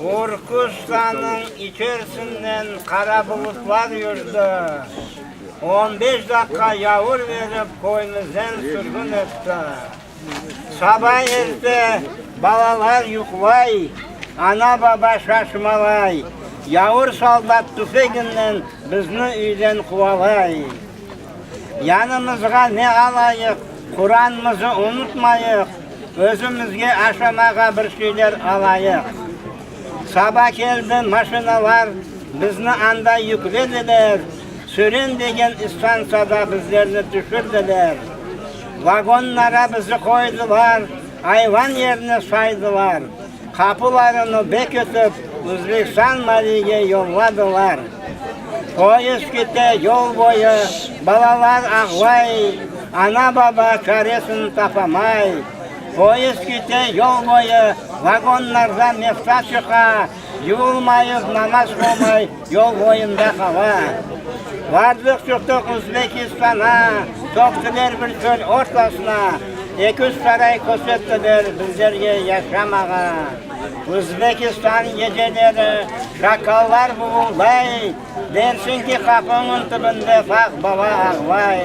Urkustanın içerisinden kara bulutlar yürüdü. 15 dakika yağmur verip koynuzdan sürgün etti. Sabah erte balalar yuklay, ana baba şaşmalay. Yağmur soldat tüfeğinden bizni üyden kuvalay. Yanımızga ne alayık, Kur'an'ımızı unutmayık. Özümüzge aşamağa bir şeyler alayık. Sabah geldi maşinalar, bizni anda yüklediler. Süren degen istansada bizlerini düşürdüler. Vagonlara bizi koydular, hayvan yerine saydılar. Kapılarını bekletip Özbekistan Mali'ye yolladılar. Poyuz gitti yol boyu, balalar ağlay, ana baba çaresini tapamay. Poyuz gitti yol boyu, vagonlarda mefta çıka, yığılmayıp namaz kılmay, yol boyunda hava. Vardık çıktık Özbekistan'a, soktular bir çöl ortasına. 200 saray kösettiler bizlerge yaşamağa. Özbekistan geceleri şakallar buğulay, dersin ki kapının tübünde bak baba ağlay.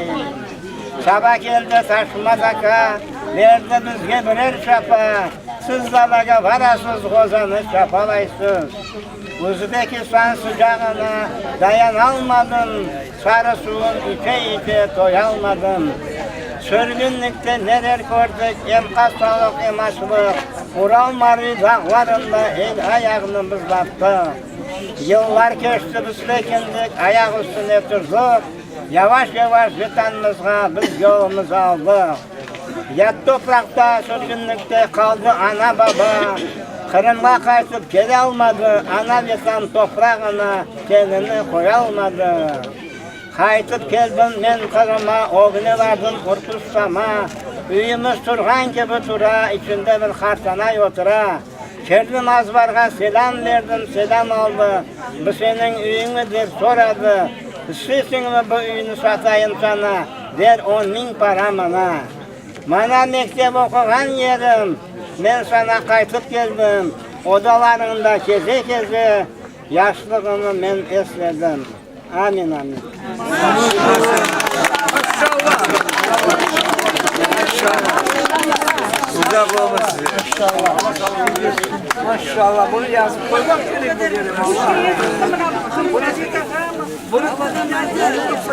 Sabah geldi Taşmadaka, verdi bizge birer şapa. Siz dalaga varasız gozanı şapalaysız. Özbekistan sıcağına dayanalmadın, sarı suyun içe doyalmadın. Sürgünlükte neler gördük, hem hastalık hem açlık. Ural Mari dağlarında el ayağını bızlattı. Yıllar geçti biz bekindik, ayak üstüne durduk. Yavaş yavaş vatanımızga biz yolumuzu aldık. Yat toprakta sürgünlükte kaldı ana baba. Kırım'a kaçıp geri almadı, ana vatan toprağına kendini koyalmadı. Kaytıp geldim men Kırım'a, oğlulardım Urkustan'a. Üyümüz turgan gibi tura, içinde bir harsanay otura. Kerdim Azbar'a selam verdim, selam aldı. Bu senin üyün midir soradı. İstiyorsun mu bu üyünü satayım sana, der 10.000 paramına. Bana mektep okugan yerim, ben sana kaytıp geldim. Odalarında keze keze, yaşlığımı ben esledim. Amin amin. Maşallah. Uzak olma size. Maşallah. Bunu yazıp koymak gerek bu yerim. Bunu